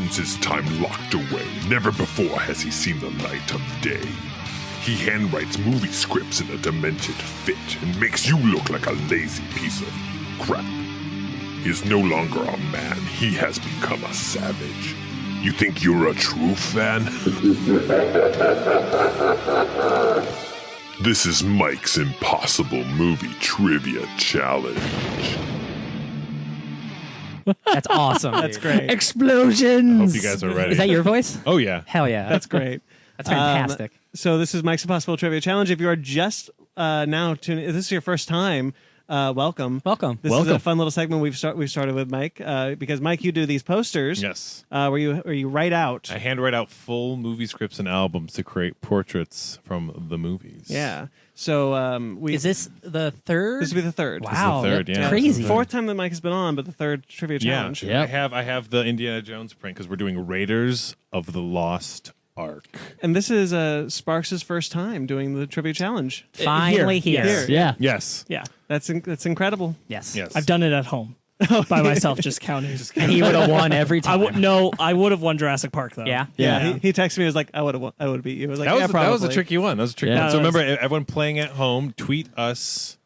spends his time locked away. Never before has he seen the light of day. He handwrites movie scripts in a demented fit and makes you look like a lazy piece of crap. He is no longer a man. He has become a savage. You think you're a true fan? This is Mike's Impossible Movie Trivia Challenge. That's awesome. That's great. Explosions. I hope you guys are ready. Is that your voice? Oh, yeah. Hell yeah. That's great. That's fantastic. So this is Mike's Impossible Trivia Challenge. If you are just now tuning, if this is your first time, welcome. Welcome. This is a fun little segment we've started with Mike because Mike, you do these posters. Yes. Where you write out. I handwrite out full movie scripts and albums to create portraits from the movies. Yeah. So is this the third? This will be the third. Wow. This is the third, yeah. Crazy. Fourth time that Mike has been on, but the third trivia challenge. Yeah. I have the Indiana Jones print because we're doing Raiders of the Lost Ark. And this is Sparks' first time doing the trivia challenge. Finally here. Yeah. Yes. Yeah. That's incredible. Yes. Yes. I've done it at home by myself, just counting. And he would have won every time. I would have won Jurassic Park though. Yeah. Yeah. He texted me. He was like, I would have beat you. I was like, That was a tricky one. That was a tricky Yeah. one. So remember, everyone playing at home, tweet us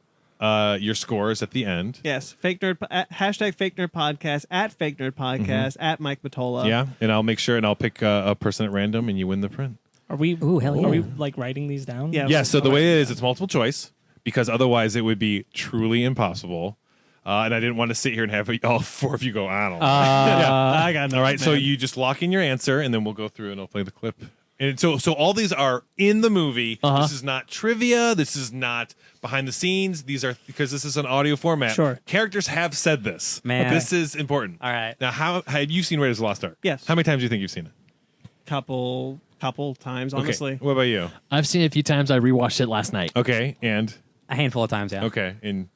your scores at the end. Yes, hashtag Fake Nerd Podcast at Fake Nerd Podcast at Mike Matola. Yeah, and I'll make sure and I'll pick a person at random, and you win the print. Are we? Ooh, hell yeah. Are we like writing these down? Yeah. Yeah. So the way it is, it's multiple choice because otherwise it would be truly impossible. And I didn't want to sit here and have all four of you go, I don't know. I got All right, so you just lock in your answer, and then we'll go through and I'll play the clip. And so all these are in the movie. This is not trivia. This is not behind the scenes. These are because this is an audio format. Sure. Characters have said this. Man. This is important. All right. Now, how have you seen Raiders of the Lost Ark? Yes. How many times do you think you've seen it? couple times, honestly. Okay. What about you? I've seen it a few times. I rewatched it last night. Okay, and A handful of times, yeah. okay, and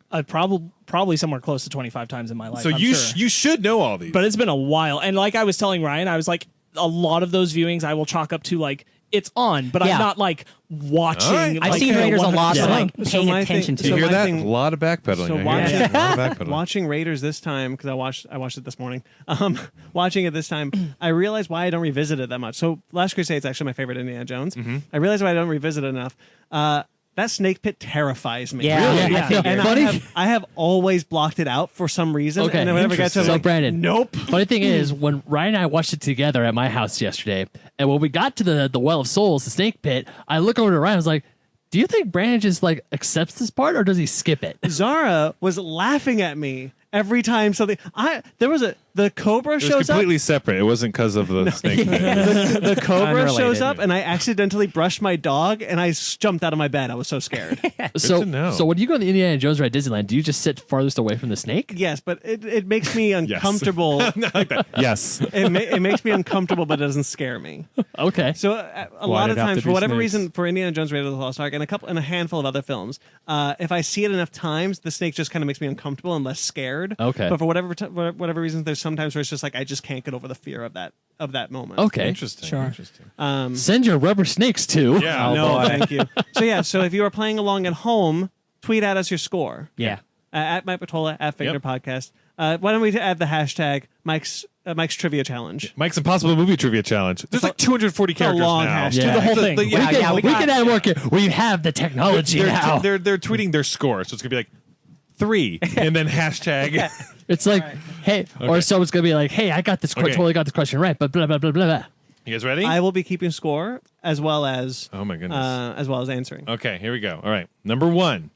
Probably somewhere close to 25 times in my life. so I'm you sure. you should know all these. But it's been a while, and like I was telling Ryan, I was like, a lot of those viewings I will chalk up to like it's on, but Yeah. I'm not like watching. All right. I've like, seen Raiders a lot, but 100%. like So paying my attention thing- do you to hear it. my that? thing- A lot of backpedaling. So I hear watching- that. A lot of backpedaling. Watching Raiders this time because I watched it this morning. Watching it this time, I realized why I don't revisit it that much. So Last Crusade is actually my favorite Indiana Jones. I realized why I don't revisit it enough. That snake pit terrifies me. Yeah, Really? I figured. And Buddy? I have always blocked it out for some reason. Okay, and whenever I get to it, I'm so like, Brandon, nope. Funny thing is, when Ryan and I watched it together at my house yesterday, and when we got to the Well of Souls, the snake pit, I look over to Ryan. I was like, "Do you think Brandon just like accepts this part, or does he skip it?" Zara was laughing at me every time something. The cobra It was shows up. completely separate. It wasn't because of the snake. The cobra Unrelated. shows up, and I accidentally brushed my dog, and I jumped out of my bed. I was so scared. So, to know. so when you go to the Indiana Jones ride at Disneyland, do you just sit farthest away from the snake? Yes, but it makes me uncomfortable. Yes. It makes me uncomfortable, but it doesn't scare me. Okay. So a lot of did it have times, to for be whatever snakes? reason, for Indiana Jones, Raiders of the Lost Ark, and a handful of other films, if I see it enough times, the snake just kind of makes me uncomfortable and less scared. Okay. But for whatever reason, there's sometimes where it's just like I just can't get over the fear of that moment. Okay. Interesting. Sure. Interesting. Send your rubber snakes too. Yeah. No, thank you. So if you are playing along at home, tweet at us your score. Yeah. At Mike Matola, at Fake Yep. Nerd Podcast. Why don't we add the hashtag Mike's Trivia Challenge? Mike's Impossible Movie Trivia Challenge. There's like 240 characters long now. hashtag. Do the whole thing. Yeah, we can add more. We have the technology now. They're tweeting their score, so it's gonna be like 3 and then hashtag. It's like, hey, or someone's gonna be like, hey, I got this. Okay. Totally got this question right, but blah blah blah blah blah. You guys ready? I will be keeping score as well as Oh my goodness. as well as answering. Okay, here we go. All right. Number 1.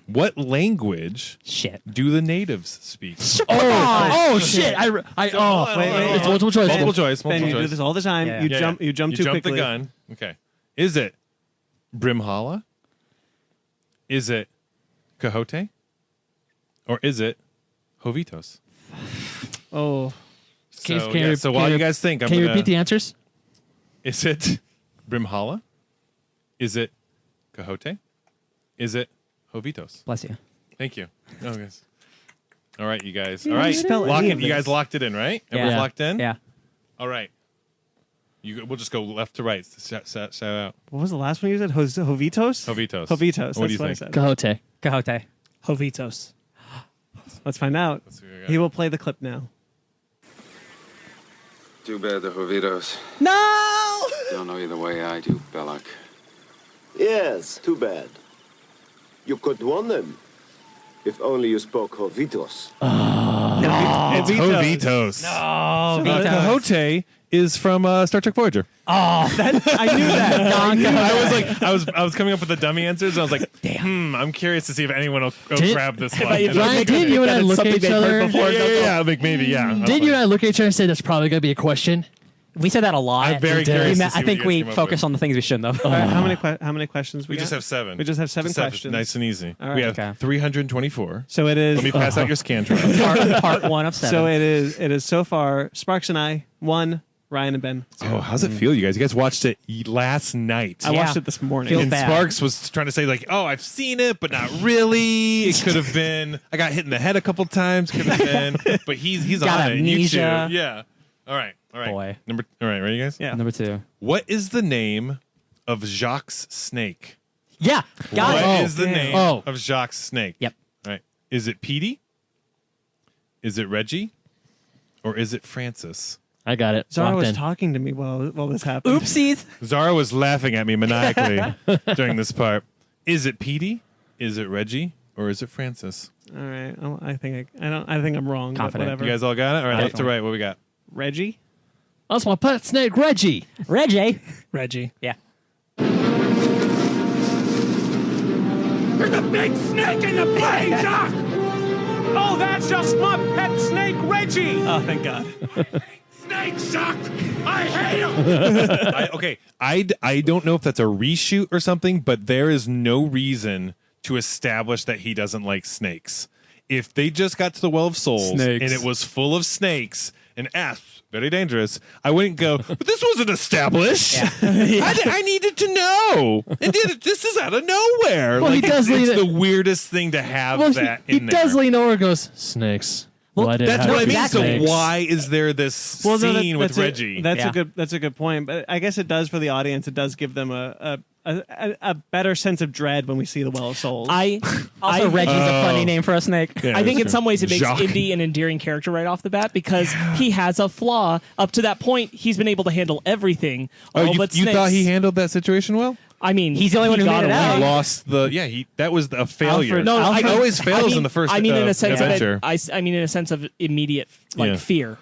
What language Shit. do the natives speak? Oh shit! Wait. It's multiple choice. Multiple choice. Ben, Multiple you do choice. this all the time. Yeah. You Yeah, jump. yeah. You jump too quickly. the gun. Okay. Is it Brimhala? Is it Cahote? Or is it Jovitos? Oh, So while you guys think, Can you repeat the answers? Is it Brimhala? Is it Cahote? Is it Jovitos? Bless you. Thank you. Oh, guys. All right, you guys. You All right. didn't spell Lock any it. of You guys this. locked it in, right? Everyone's Yeah. locked in? Yeah. All right. We'll just go left to right. Shout out. what was the last one you said? Jovitos. Jovitos. Jovitos. What do you That's what I think? said. Cahote. Cahote. Jovitos. Let's find out. Let's see what we got. He will play the clip now. Too bad the Jovitos No! don't know you the way I do, Belloc. Yes, too bad. You could warn them. If only you spoke Jovitos. It's Jovitos. Oh, Cahote is from Star Trek Voyager. I knew that. I was coming up with the dummy answers. And I was like, I'm curious to see if anyone will go grab this one. Ryan, didn't you and I look at each other? Yeah, like maybe, yeah. Didn't you and I look at each other and say that's probably going to be a question? We said that a lot. I'm very curious to see I what think you guys we came up focused with. on the things we shouldn't have. All right, how many questions We got? just have 7. We just have seven questions. Nice and easy. All right. We have Okay. 324. So it is. Let me pass out your Scantron. part 1 of 7. So it is so far. Sparks and I 1. Ryan and Ben. Oh, how's it feel, you guys? You guys watched it last night. I watched it this morning. Feels And bad. Sparks was trying to say, like, oh, I've seen it, but not really. It could have been. I got hit in the head a couple times. Could have been. But he's Got on it. And you too. amnesia. Yeah. All right. Boy. All right. Ready, guys? Yeah. Number 2. What is the name of Jacques' snake? Yeah. Got What it. is the name of Jacques' snake? Yep. All right. Is it Petey? Is it Reggie? Or is it Francis? I got it. Zara Locked was in. talking to me while this happened. Oopsies. Zara was laughing at me maniacally during this part. Is it Petey? Is it Reggie? Or is it Francis? All right. I think I'm wrong. but Confident. Whatever. You guys all got it? All right, left to right. What we got? Reggie. That's my pet snake, Reggie. Reggie. Reggie. Yeah. There's a big snake in the plane, Doc! Oh, that's just my pet snake, Reggie! Oh, thank God. Snake suck! I hate him! I don't know if that's a reshoot or something, but there is no reason to establish that he doesn't like snakes. If they just got to the Well of Souls Snakes. and it was full of snakes and very dangerous, I wouldn't go, but this wasn't established. I needed to know. And this is out of nowhere. Well, he does it's lean the weirdest thing to have that he in there. does lean over and goes, snakes. Why did it That's have what I to be mean. So snakes? why is there this scene with Reggie? That's Yeah. That's a good point. But I guess it does for the audience. It does give them a better sense of dread when we see the Well of Souls. Also, Reggie's a funny name for a snake. Yeah, I think that's in some ways it makes Jacques. Indy an endearing character right off the bat because he has a flaw. Up to that point, he's been able to handle everything. Oh, but you thought he snakes- handled that situation well? I mean, He's the only one who got made it away. out. He lost that was a failure. Alfred- No, he always fails in the first I mean, in a sense adventure. that I mean, in a sense of immediate Yeah. fear.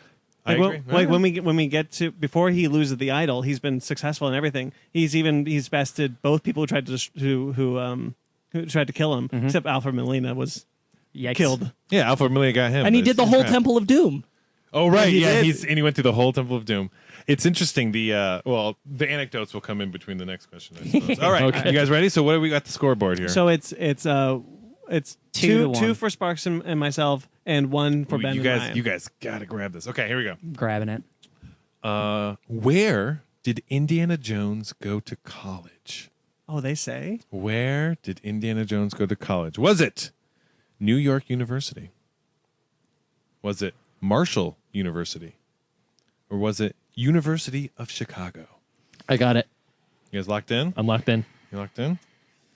I agree. when we get to before he loses the idol, he's been successful in everything. He's bested both people who tried who tried to kill him, except Alfred Molina was Yikes. killed. Yeah, Alpha Amelia got him. And he but did the it's whole crap. Temple of Doom. Oh right, He yeah, did. he went through the whole Temple of Doom. It's interesting. The anecdotes will come in between the next question. I suppose. All right, Okay. you guys ready? So what do we got the scoreboard here? So it's 2 to 1. two for Sparks and myself, and 1 for Ben you and guys, Ryan. you guys got to grab this. Okay, here we go. Grabbing it. Where did Indiana Jones go to college? Oh, they say. Where did Indiana Jones go to college? Was it New York University? Was it Marshall University? Or was it University of Chicago? I got it. You guys locked in? I'm locked in. You locked in?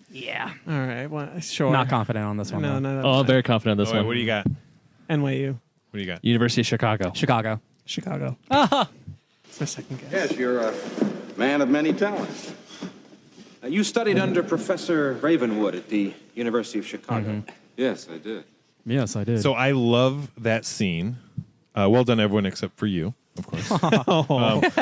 Yeah. All right. Well, sure. Not confident on this one. No, though. no, no. Oh, I'm very confident in this Oh, wait, one. what do you got? NYU. What do you got? University of Chicago. Chicago. Chicago. It's my second guess. Yes, you're a man of many talents. You studied under Professor Ravenwood at the University of Chicago. Yes, I did. Yes, I did. So I love that scene. Well done, everyone, except for you, of course.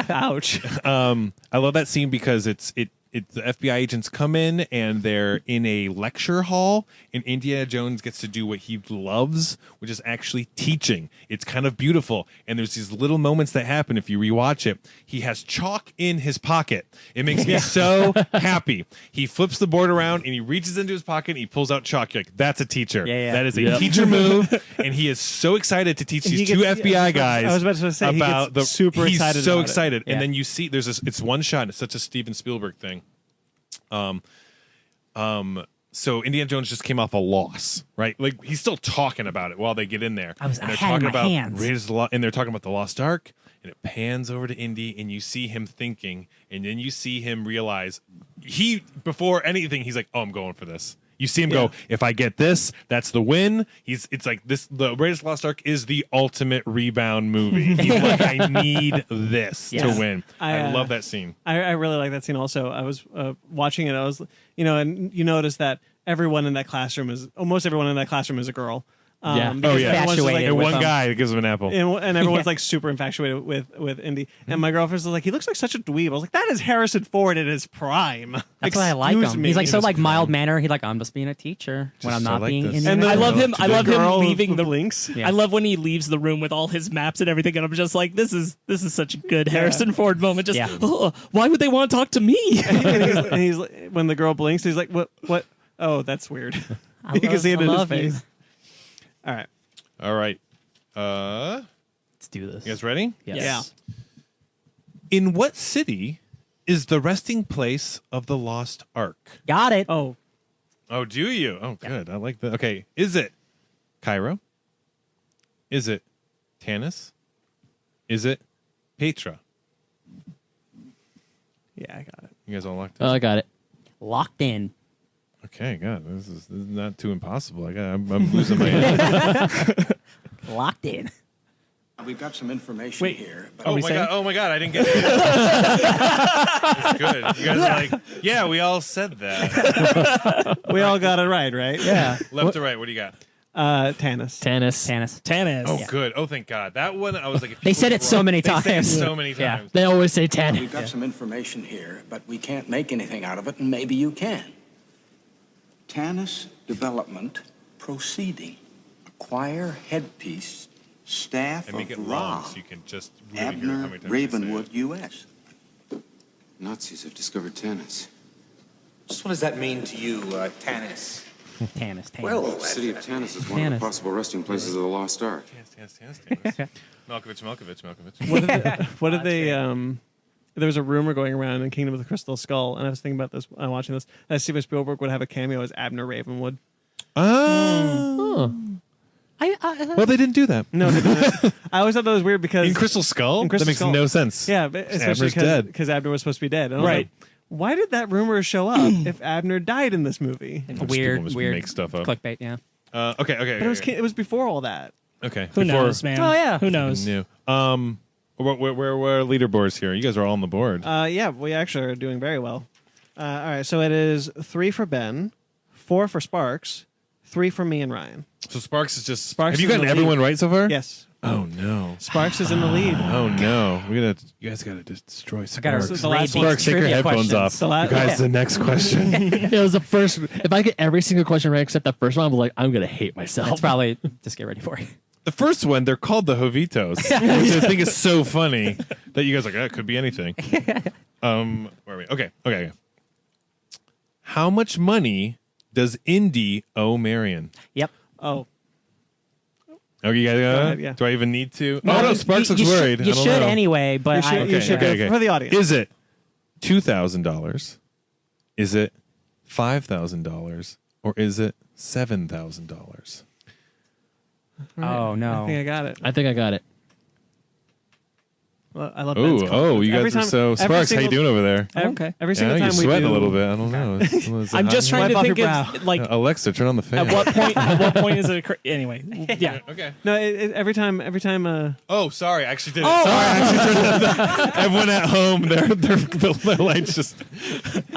Ouch. I love that scene because the FBI agents come in and they're in a lecture hall, and Indiana Jones gets to do what he loves, which is actually teaching. It's kind of beautiful, and there's these little moments that happen if you rewatch it. He has chalk in his pocket. It makes me so happy. He flips the board around and he reaches into his pocket and he pulls out chalk. You're like, that's a teacher. Yeah. That is a teacher move, and he is so excited to teach these two FBI guys. I was about to say, he about gets super he's excited so about it. excited, Yeah. and then you see there's this. It's one shot. It's such a Steven Spielberg thing. So Indiana Jones just came off a loss, right? Like he's still talking about it while they get in there. I and they're had talking my about hands. Raiders of the and they're talking about the Lost Ark, and it pans over to Indy, and you see him thinking, and then you see him realize before anything, he's like, "Oh, I'm going for this." You see him go, if I get this, that's the win. It's like this. The Raiders of the Lost Ark is the ultimate rebound movie. He's like, I need this to win. I love that scene. I really like that scene also. I was watching it. I was, and you notice that everyone in that classroom almost everyone in that classroom is a girl. Infatuated and with one him. guy gives him an apple. And everyone's like super infatuated with Indy. And my girlfriend's like, he looks like such a dweeb. I was like, that is Harrison Ford in his prime. That's why I like him. Me. He's like so like mild manner. He's like, I'm just being a teacher when I'm not like being. this. In And the I love him. I love him leaving the links. I love when he leaves the room with all his maps and everything, and I'm just like, this is such a good Harrison Ford moment. Just why would they want to talk to me? and he's like, when the girl blinks, he's like, what? Oh, that's weird. You can see it in his face. All right. All right. Let's do this. You guys ready? Yes. Yeah. In what city is the resting place of the Lost Ark? Got it. Oh, Do you? Oh, good. I like that. Okay. Is it Cairo? Is it Tanis? Is it Petra? yeah, I got it. You guys all locked in? I got it. Locked in. Okay, God. This is not too impossible. I'm losing my head. Locked in. We've got some information here. But Oh my God! I didn't get it. That's good. You guys are like, yeah, we all said that. We all got it right? Yeah. Left to right. What do you got? Tanis. Oh, good. Oh, thank God. That one, I was like, if They said it so many They say it times. so many times. They always say Tanis. We've got some information here, but we can't make anything out of it, and maybe you can. Tanis development proceeding. Acquire headpiece, staff And make of it long Ra, so you can just really hear how Abner, many times they say Ravenwood, it. U.S. Nazis have discovered Tanis. Just what does that mean to you, Tanis? Tanis. Well, The city of Tanis is one of the possible resting places of the Lost Ark. Tanis. Malkovich. What did they? There was a rumor going around in Kingdom of the Crystal Skull, and I was thinking about this watching this. That Steven Spielberg would have a cameo as Abner Ravenwood. Oh. Well, they didn't do that. No, they didn't. I always thought that was weird because In Crystal Skull? In Crystal that makes Skull. no sense. Yeah, but especially Abner's dead. because Abner was supposed to be dead. And I was like, why did that rumor show up if Abner died in this movie? Weird make stuff up. clickbait. Yeah. Okay. But it was before all that. Okay. Who knows, man? Oh, yeah. Who knows? New. Where are leaderboards here? You guys are all on the board. Yeah, we actually are doing very well. All right, so it is 3 for Ben, 4 for Sparks, 3 for me and Ryan. So Sparks is just. Sparks have you is in gotten the everyone lead. right so far? Yes. Oh no. Sparks is in the lead. Oh no. You guys gotta destroy gotta Sparks. the last one. Sparks, take your trivia headphones questions. off. You guys, the next question. It was the first. If I get every single question right except that first one, I'm like, I'm gonna hate myself. That's probably just get ready for it. The first one, they're called the Jovitos, which I think is so funny that you guys are like, it could be anything. Where are we? Okay. How much money does Indy owe Marion? Yep. Oh. Okay, you guys got ahead, yeah. Do I even need to? No, Oh, no, you- Sparks you looks should- worried. you I don't should know. anyway, but You should go for the audience. Is it $2,000? Is it $5,000? Or is it $7,000? Oh no. I think I got it. I think I got it. Well, I love Ben's Oh, you Every guys are time- so. every Sparks, how you single- doing over there? Okay. Every single Yeah, time you're we sweating do a little bit. I don't know. Is it I'm hot just in here? trying to Wipe off think your of brow. like Alexa, turn on the fan. at what point is it anyway? Yeah. Okay. No, every time. Oh, sorry. I actually did it. Sorry, I actually turned it. Everyone at home, their lights just.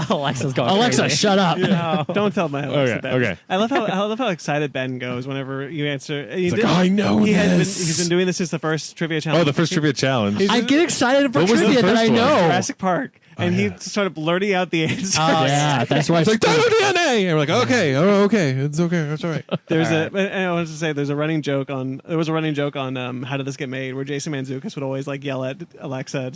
Alexa's going. Alexa, crazy. shut up. No, don't tell my Alexa Okay, that. okay. I love how excited Ben goes whenever you answer. It's like, I know He's been doing this since the first trivia challenge. Oh, the first trivia challenge. I get excited for What was the trivia that first I one? know. Jurassic Park, and he started blurting out the answers. Yeah, that's why. It's like DNA, and we're like, okay, it's okay, it's all right. There's and I wanted to say there was a running joke on How Did This Get Made, where Jason Mantzoukas would always like yell at Alexa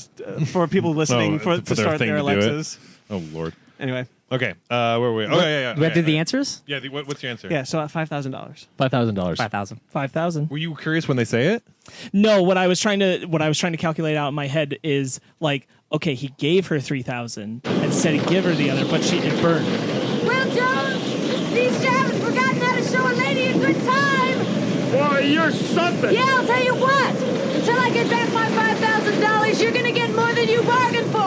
for people listening to their start thing their to do it. Alexas. Oh Lord. Anyway, Okay, where were we? Oh yeah. Do we have to do the answers? Yeah. What's your answer? yeah. So at $5,000. $5,000. 5,000. 5,000. Were you curious when they say it? No, what I was trying to calculate out in my head is like, okay, he gave her 3,000 and said he'd give her the other, but it burned. Well, Jones, these two haven't forgotten how to show a lady a good time. Boy, you're something. Yeah, I'll tell you what. Until I get back my $5,000, you're gonna get more than you bargained for.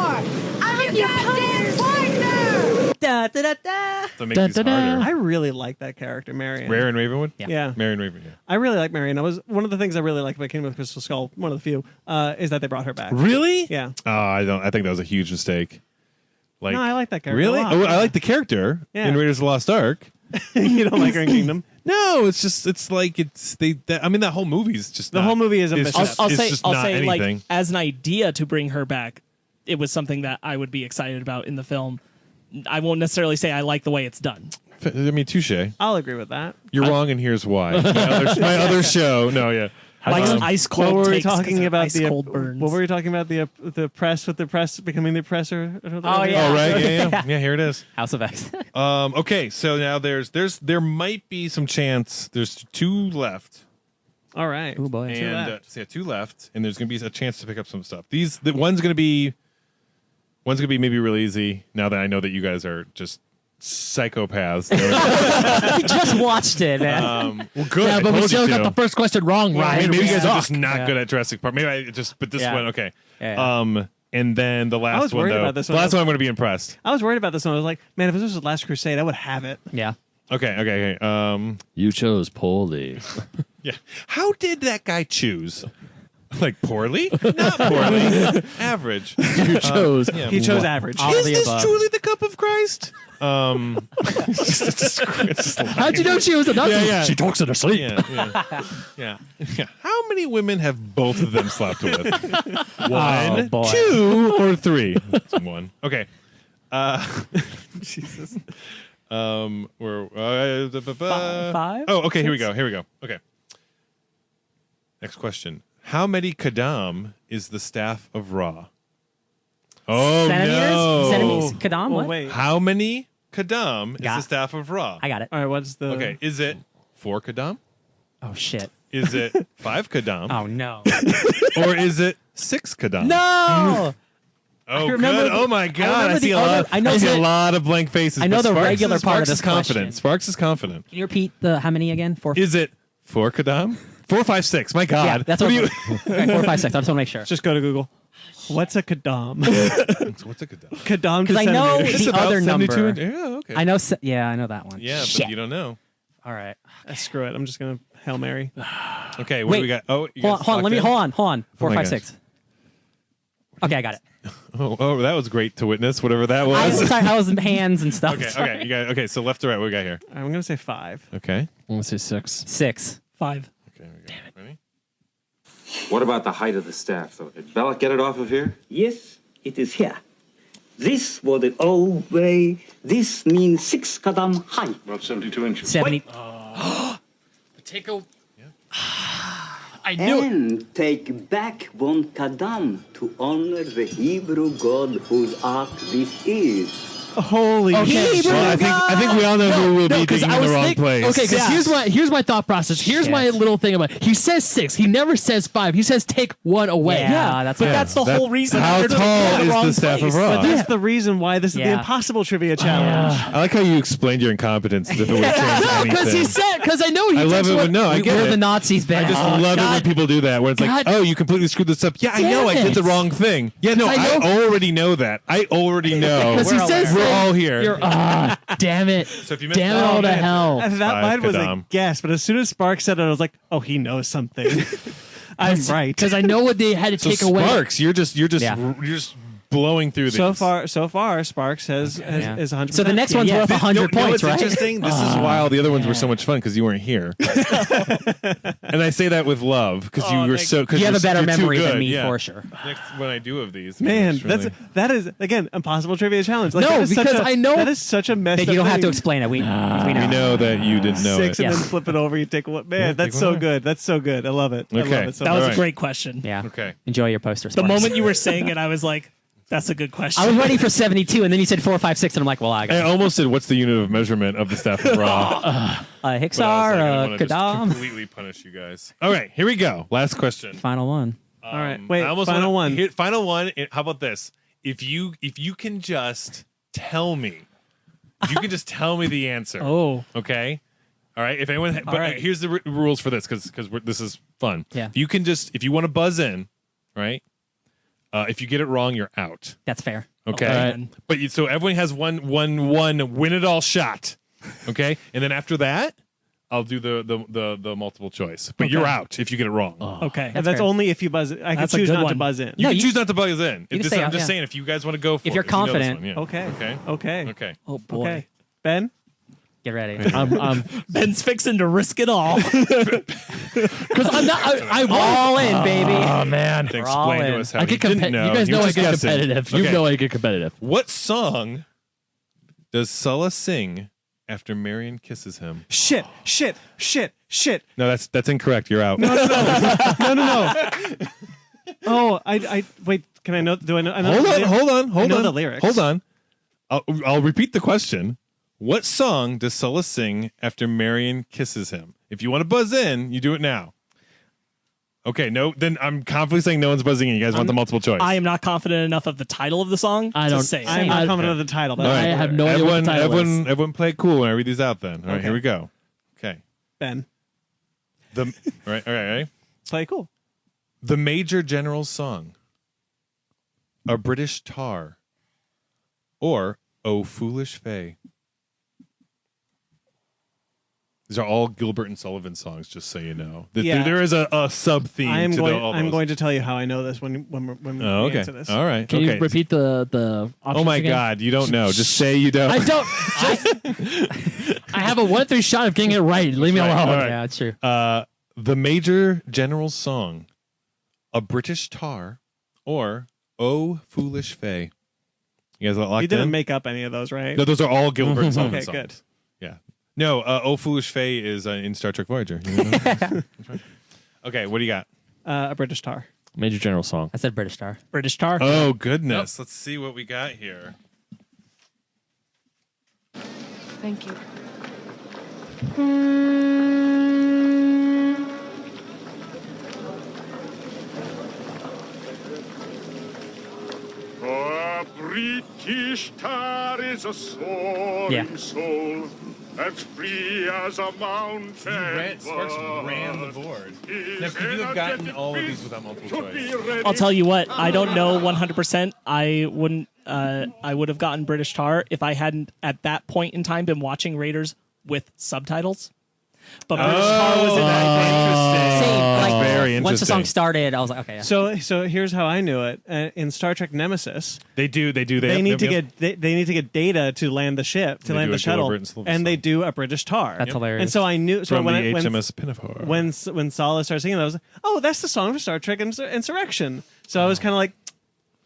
I'm your goddamn partner. Da da da da. So it makes these harder. I really like that character, Marion. Rare and Ravenwood? Yeah. Marion Raven, yeah. I really like Marion. That was one of the things I really liked about Kingdom of the Crystal Skull, one of the few, is that they brought her back. Really? Yeah. Oh, I think that was a huge mistake. Like, No, I like that character Really? a lot. Oh, I like the character Yeah. in Raiders of the Lost Ark. You don't like her in Kingdom? No, that whole movie is just The whole movie is a it's misstep. just, I'll it's say, just I'll not say, anything. like, as an idea to bring her back, it was something that I would be excited about in the film. I won't necessarily say I like the way it's done. I mean, touche. I'll agree with that. You're wrong, and here's why. My other show. No, yeah. Like ice cold. What were we takes 'cause talking of about? ice cold burns. What were we talking about? The press with the press becoming the oppressor. Oh, yeah. Oh, right. Yeah. Here it is. House of X. Okay, so now there might be some chance. There's 2 left. All right. Oh boy. And two left, and there's going to be a chance to pick up some stuff. One's going to be maybe really easy. Now that I know that you guys are just psychopaths. You just watched it, man. Well, good. Yeah, but we still got the first question wrong, Ryan. Maybe you guys We are just suck. not good at Jurassic Park. Maybe but this one, okay. Yeah. And then the last was one, worried though. about this The one. last one, I'm going to be impressed. I was worried about this one. I was like, man, if this was the Last Crusade, I would have it. Yeah. Okay. You chose poorly. Yeah. How did that guy choose? Like poorly? Not poorly. Average. You chose. He chose average. All Is of the this above. truly the cup of Christ? How'd you know she was a Nazi? Yeah. She talks in her sleep. Yeah. How many women have both of them slept with? Oh, 1, boy. 2, or 3? It's 1. Okay. Jesus. We're Five? Oh, okay. Here we go. Okay. Next question. How many Kadam is the staff of Ra? Oh Centimeters? no! Centimeters? Kadam? Oh, What? wait. How many Kadam is Got- the staff of Ra? I got it. All right, what's the... Okay, is it 4 Kadam? Oh, shit. Is it 5 Kadam? Oh, no. Or is it 6 Kadam? No! Oh, remember good. the- Oh my I God! remember I see the a lot. other- I know see the- a lot of blank faces. I know but the Sparks regular is, part of Sparks this is confident. question. Sparks is confident. Can you repeat the how many again? 4? Is it 4 Kadam? 4, 5, 6. My God! Yeah, that's what do you? Okay, 4, 5, 6. I just want to make sure. Just go to Google. What's a Kadam? What's a Kadam? Kadam to Because I know centimeters. the other 72 number. Yeah. Okay. I know. I know that one. Yeah, Shit. but you don't know. All right. Screw it. I'm just going to Hail Mary. Okay, what do we got? Oh, you hold guys on. Let me locked in? hold on. 4, my 5, gosh. 6. Okay, I got it. Oh, that was great to witness. Whatever that was. I was in hands and stuff. Okay. You got okay. So left to right, what we got here? I'm going to say 5. Okay. I'm going to say 6. 6. 5. Okay. Damn it. Ready? What about the height of the staff, though? Did Bella get it off of here? Yes, it is here. This was the old way. This means 6 kadam high. About 72 inches. 70. Take a. I knew it. And take back 1 kadam to honor the Hebrew God whose ark this is. Holy Okay. shit. Well, I think we all know who will be digging in the wrong place. Okay, because here's my thought process. Here's my little thing about it. He says 6. He never says 5. He says take 1 away. Yeah, that's But right. that's the whole reason. How they're doing tall it is wrong the staff place. of Ra? But that's the reason why this is the Yeah. impossible trivia challenge. I like how you explained your incompetence as if it would change Because he anything. said, because I know he I love takes it, what- but no, I get We're it. the Nazis, Ben. I just love it when people do that, where it's like, God. oh, you completely screwed this up. Yeah, I know, I Damn did the it. wrong thing. Yeah, no, 'Cause I I know- already know that. I already know. Because he says we're that all here. You're, damn it. So if you missed Damn it that, all to man. hell. And that 5 mine was a kadam. guess, but as soon as Sparks said it, I was like, oh, he knows something. I'm right. Because I know what they had to So take away. Sparks, you're just Yeah. blowing through these. So far, Sparks is 100%. So the next one's worth 100 know points, what's right? interesting? This is why all the other ones were so much fun because you weren't here. And I say that with love because you were so. You have a better you're too memory than good. me Yeah. for sure. Next, when I do of these, Man, it's really- that is again impossible trivia challenge. Like, No, that is such because a- I know- that is such a mess. You don't have to explain it. We know. we know that you didn't know 6 it. and Yes. then flip it over. You take one. Man, Yeah, that's take so one. good. That's so good. I love it. I Okay. love it so That was much. a great question. Yeah. Okay. Enjoy your poster. The Sparks. moment you were saying it, I was like, that's a good question. I was ready for 72, and then you said 4, 5, 6, and I'm like, well, I I got almost said, "What's the unit of measurement of the staff of Ra?" But I was Hixar, like, I don't wanna just Kadam. completely punish you guys. All right, here we go. Last question. Final one. All right. Wait. I almost Final wanna- one. here- final one. How about this? If you can just tell me, if you can just tell me the answer. Oh. Okay. All right. If anyone, but right. here's the rules for this because this is fun. Yeah. If you want to buzz in, right? If you get it wrong, you're out. That's fair. Okay. Okay. But so everyone has one win it all shot. Okay. And then after that, I'll do the multiple choice. But you're out if you get it wrong. Okay. That's fair. only if you buzz. I can That's a choose good not to one. buzz in. You can choose not to buzz in. can I'm say, just yeah. saying if you guys want to go for it. You're you know this confident. one, yeah. Okay. Okay. Okay. Okay. Oh boy. Okay. Ben. Get ready. Ben's fixing to risk it all. Because I'm not. I'm all in, baby. Oh man. Explain all to in. us how I you get didn't know. You guys You were know I just get guessing. competitive. Okay. You know I get competitive. What song does Sulla sing after Marion kisses him? Shit. No, that's incorrect. You're out. No. Oh, I wait. Can I know? Do I know? I know Hold on. I know the lyrics. Hold on. I'll repeat the question. What song does Sulla sing after Marion kisses him? If you want to buzz in, you do it now. Okay, no, then I'm confidently saying no one's buzzing in. You guys want the multiple choice. I am not confident enough of the title of the song to say. I am not confident of the title. But I have no idea what the title is. Everyone play it cool when I read these out then. All right, here we go. Okay. Ben. All right. Play cool. The Major General's Song. A British Tar. Or Oh Foolish Fay. These are all Gilbert and Sullivan songs, just so you know. There is a sub theme. I'm to going to tell you how I know this when we okay. answer this. All right. Can you repeat the options Oh my again? God, you don't know. Just say you don't. I don't. I have a 1-3 shot of getting it right. Leave me alone. All right. Yeah, that's true. The Major General's Song, A British Tar, or Oh Foolish Fay. You guys locked You didn't in? make up any of those, right? No, those are all Gilbert and Sullivan Okay, songs. good. Yeah. No, Oh Foolish Fay is in Star Trek Voyager. You know? That's right. Okay, what do you got? A British Tar. Major General song. I said British Star. British Tar. Oh, goodness. Let's see what we got here. Thank you. A British tar is a soaring soul, as free as a mountain. Sparks ran the board. Now, could you have gotten all of these without multiple choice? I'll tell you what. I don't know 100%. I wouldn't. I would have gotten British Tar if I hadn't at that point in time been watching Raiders with subtitles. But British Tar was in that. Same. Like, very interesting. once the song started, I was like, okay. Yeah. So here's how I knew it. In Star Trek Nemesis, They do. they need to get data to land the ship, to They land do the a shuttle, Gilbert and Sullivan and they song. do a British Tar. That's hilarious. And so I knew. So From when the I, HMS Pinafore. when Sala started singing, I was like, oh, that's the song for Star Trek Insurrection. So I was kind of like,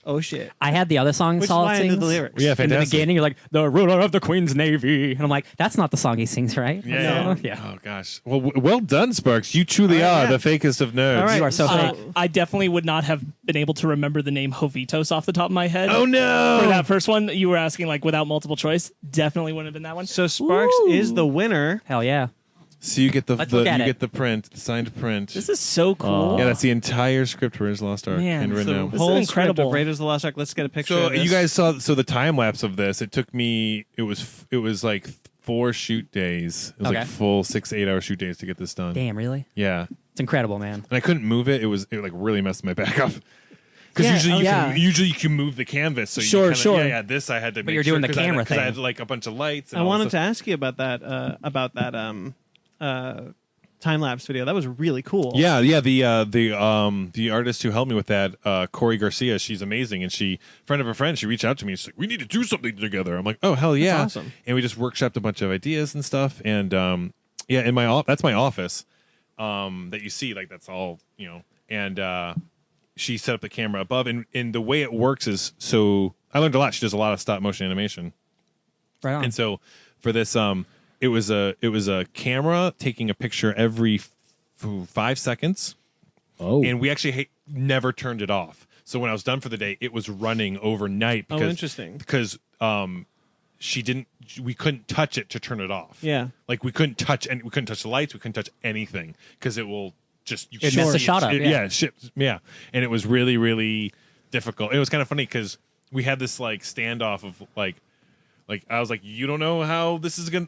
oh shit. I had the other song Which is Saul why I knew sings the lyrics. Yeah, in the fantastic. beginning. You're like the ruler of the Queen's Navy, and I'm like, that's not the song he sings, right? Yeah. yeah. Oh gosh. Well, well done, Sparks. You truly are the fakest of nerds. All right. You are so fake. I definitely would not have been able to remember the name Jovitos off the top of my head. Oh no! For that first one that you were asking, like without multiple choice, definitely wouldn't have been that one. So Sparks is the winner. Hell yeah. So you get the Let's look at it. the print, the signed print. This is so cool. Yeah, that's the entire script for Raiders of the Lost Ark. Man, handwritten The out. This whole is incredible. script of Raiders of the Lost Ark. Let's get a picture So of this. you guys saw the time lapse of this. It took me. It was like 4 shoot days. It was Okay. like full 6-8 hour shoot days to get this done. Damn, really? Yeah, It's incredible, man. and I couldn't move it. It like really messed my back up. Because Yeah, usually you can move the canvas. So Sure, you kinda, sure. Yeah. This I had to. But make you're sure, doing the 'cause I had- camera 'cause I thing. had like a bunch of lights. And I all wanted stuff. to ask you about that time lapse video. That was really cool. Yeah. The artist who helped me with that, Corey Garcia, she's amazing, and friend of a friend, she reached out to me. She's like, "We need to do something together." I'm like, "Oh hell yeah!" That's awesome. And we just workshopped a bunch of ideas and stuff. And in that's my office that you see, like that's all And she set up the camera above, and the way it works is so I learned a lot. She does a lot of stop motion animation, Right on. and so for this it was a camera taking a picture every 5 seconds. Oh. And we actually never turned it off. So when I was done for the day, it was running overnight. Because, interesting. Because we couldn't touch it to turn it off. Yeah. Like we couldn't touch the lights. We couldn't touch anything because it will just It messed the shot up, yeah. Yeah. And it was really, really difficult. It was kind of funny because we had this like standoff of like I was like, you don't know how long this is gonna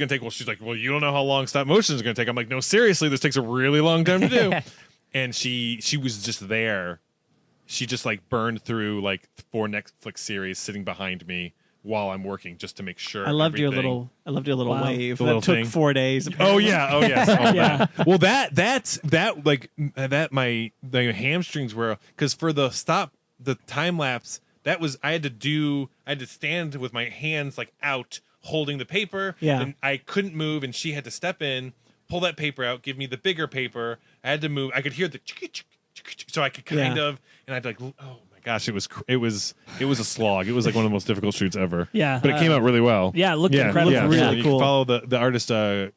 take. Well, she's like, well, you don't know how long stop motion is gonna take. I'm like, no, seriously, this takes a really long time to do. And she was just there. she just like burned through like 4 Netflix series sitting behind me while I'm working just to make sure. I loved your everything- little wave The that little took thing. 4 days. Oh apparently. yeah, Well, that my the hamstrings were because for the time lapse I had to stand with my hands like out holding the paper. Yeah. And I couldn't move, and she had to step in, pull that paper out, give me the bigger paper. I had to move. I could hear the so I could kind of, and I'd be like, oh my gosh, it was a slog. It was like one of the most difficult shoots ever. Yeah. But it came out really well. Yeah, it looked incredible. Yeah, Really you cool. can follow the artist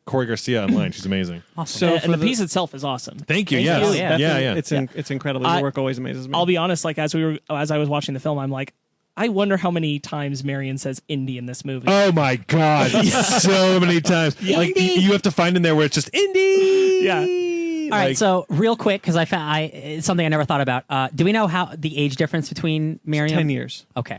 Corey Garcia online. She's amazing. Awesome. So And the piece itself is awesome. Thank you. Thank Yes. you. Yeah. It's incredible. Your work always amazes me. I'll be honest, like as I was watching the film, I'm like, I wonder how many times Marion says indie in this movie. Oh my god, so many times. Like you have to find in there where it's just indie. Yeah. All right, so real quick, because I found it's something I never thought about. Do we know how the age difference between Miriam? 10 years. Okay.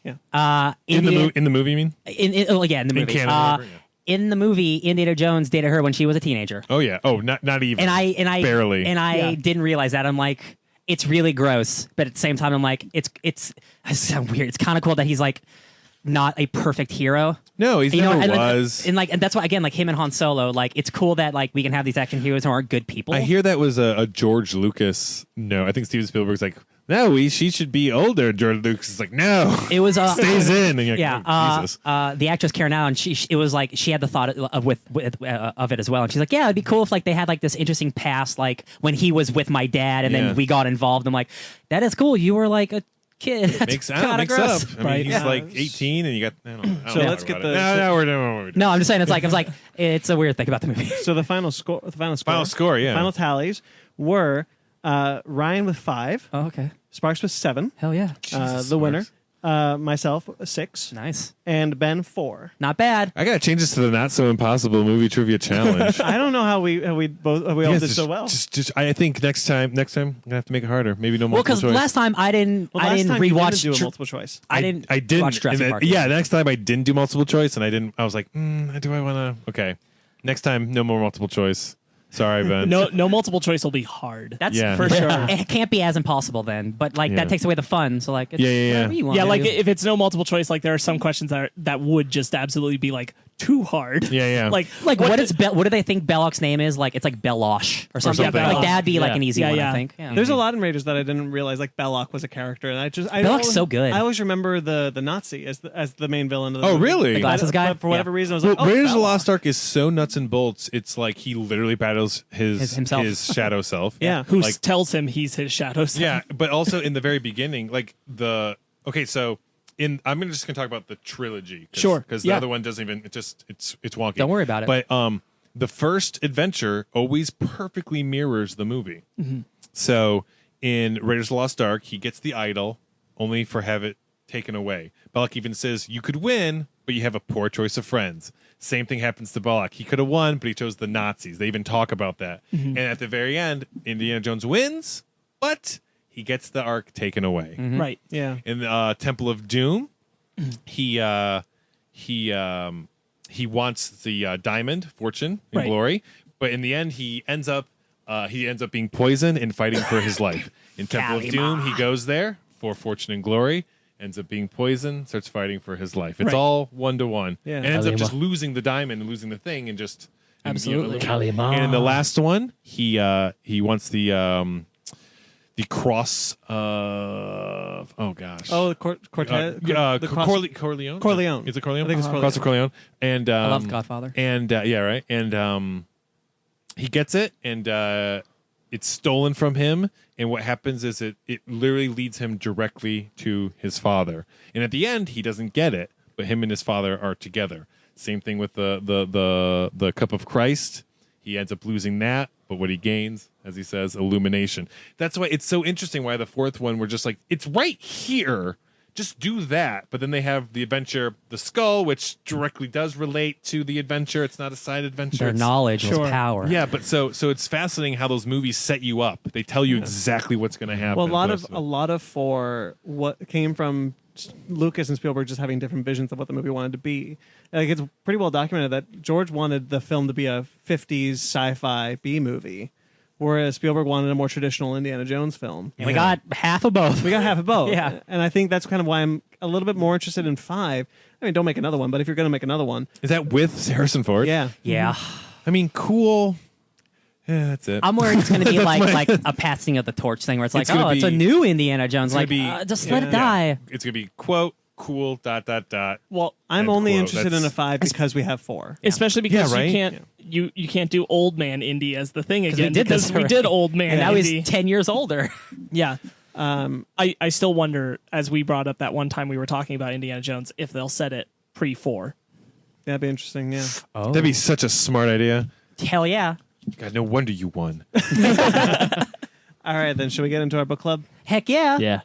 Yeah. In the movie, you mean? In the movie. Canada, in the movie, Indiana Jones dated her when she was a teenager. Oh yeah. Oh, not even. And I barely. And I didn't realize that. I'm like, it's really gross, but at the same time, I'm like, it's so weird. It's kind of cool that he's like not a perfect hero. No, he's never was. And that's why, again, like him and Han Solo, like it's cool that like we can have these action heroes who aren't good people. I hear that was a George Lucas. No, I think Steven Spielberg's like, no, she should be older. George Lucas is like, no, it was stays in. And you're like, yeah, oh, Jesus. The actress Karen Allen, it was like she had the thought of it as well, and she's like, yeah, it'd be cool if like they had like this interesting past, like when he was with my dad, and then we got involved. I'm like, that is cool. You were like a kid. That's makes kinda gross. up. I mean, he's like 18, and you got. I don't So know let's get the. No, I'm just saying it's a weird thing about the movie. So the final score. Yeah. Final tallies were Ryan with 5. Oh, okay. Sparks with 7. Hell yeah. The winner. Myself 6. Nice. And Ben 4. Not bad. I gotta change this to the Not So Impossible movie trivia challenge. I don't know how we all did so well. Just I think next time I'm gonna have to make it harder. Maybe no Well, multiple because choice. last time I didn't rewatch. Do a multiple choice. I didn't watch watch Jurassic Park. Yeah, next time I didn't do multiple choice, and I was like, do I want to? Okay, next time no more multiple choice. Sorry, Ben. No multiple choice will be hard. That's Yeah. for sure. It can't be as impossible then, but like that takes away the fun. So like, it's whatever you want Yeah, to like do. if it's no multiple choice, like there are some questions that would just absolutely be like too hard. Yeah. like what do they think Belloc's name is? Like it's like Belosh or something. something. Like that'd be like Yeah. an easy Yeah, one, yeah. I think. Yeah. There's a lot in Raiders that I didn't realize like Belloc was a character, and Belloc's so good. I always remember the Nazi as the main villain of the Oh, movie. really? The glasses guy? But for whatever reason, I was Well, like, Raiders of the Belloc. Lost Ark is so nuts and bolts. It's like he literally battles Himself. his shadow self. Yeah. who like tells him he's his shadow self. yeah, but also in the very beginning, like so I'm just gonna talk about the trilogy, Sure. because the other one doesn't even it's wonky. Don't worry about it. But the first adventure always perfectly mirrors the movie. So in Raiders of the Lost Ark, he gets the idol only for have it taken away. Belloc even says you could win, but you have a poor choice of friends. Same thing happens to Belloc. He could have won, but he chose the Nazis. They even talk about that. And at the very end, Indiana Jones wins, but he gets the Ark taken away. Right. Yeah. In the Temple of Doom, he wants the diamond, fortune, and Right. glory, but in the end, he ends up being poisoned and fighting for his life. In Temple of Doom, he goes there for fortune and glory, ends up being poisoned, starts fighting for his life. It's Right. all 1-to-1, Yeah. and ends up just losing the diamond and losing the thing, and just Absolutely. And in the last one, he wants the cross of the Cortez. The cross- Corleone. Corleone. Is it Corleone? I think it's Cross of Corleone. And I love Godfather. And yeah, right. And he gets it, and it's stolen from him. And what happens is it literally leads him directly to his father. And at the end, he doesn't get it, but him and his father are together. Same thing with the cup of Christ. He ends up losing that, but what he gains, as he says, illumination. That's why it's so interesting why the fourth one we're just like, it's right here. Just do that. But then they have the adventure, the skull, which directly does relate to the adventure. It's not a side adventure. Their It's- knowledge was power. Yeah, but so it's fascinating how those movies set you up. They tell you exactly what's going to happen. Well, a lot of for what came from Lucas and Spielberg just having different visions of what the movie wanted to be. Like it's pretty well documented that George wanted the film to be a 50s sci-fi B movie, whereas Spielberg wanted a more traditional Indiana Jones film. And we got half of both. We got half of both. Yeah. And I think that's kind of why I'm a little bit more interested in 5. I mean, don't make another one, but if you're going to make another one. Is that with Harrison Ford? Yeah. Yeah. I mean, cool. Yeah, that's it. I'm worried it's going to be like a passing of the torch thing where it's like, it's a new Indiana Jones. Like, just let it die. It's going to be, quote, cool, ... Well, I'm only quote. interested in a That's- 5 because we have 4. Especially because Yeah, right? you can't do old man Indy as the thing again. We did this we did old man and now Indy. he's 10 years older. Yeah. I still wonder, as we brought up that one time we were talking about Indiana Jones, if they'll set it pre-4. That'd be interesting, yeah. Oh. That'd be such a smart idea. Hell yeah. God, no wonder you won. All right, then. Should we get into our book club? Heck yeah. Yeah.